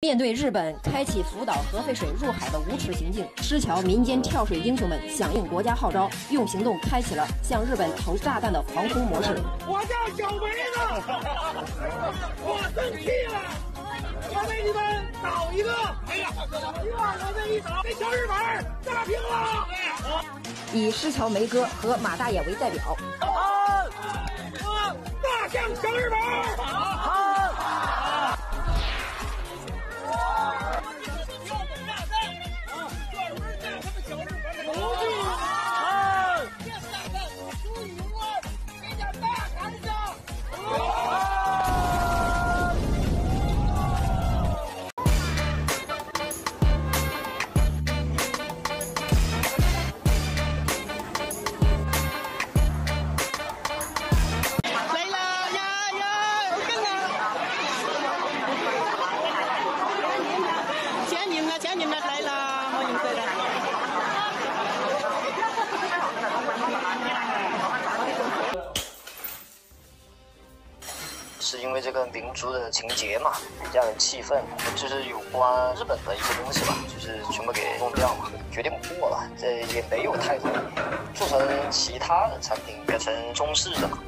面对日本开启福岛核废水入海的无耻行径，施桥民间跳水英雄们响应国家号召，用行动开启了向日本投炸弹的防空模式。我叫小梅子，我生气了，我为你们倒一个！哎呀，希望我这一倒，给小日本炸平了！以施桥梅哥和马大爷为代表，大象小日本！是因为这个民族的情节嘛，比较有气氛，就是有关日本的一些东西吧，就是全部给弄掉嘛，决定过了，这也没有太多，做成其他的产品，改成中式的嘛。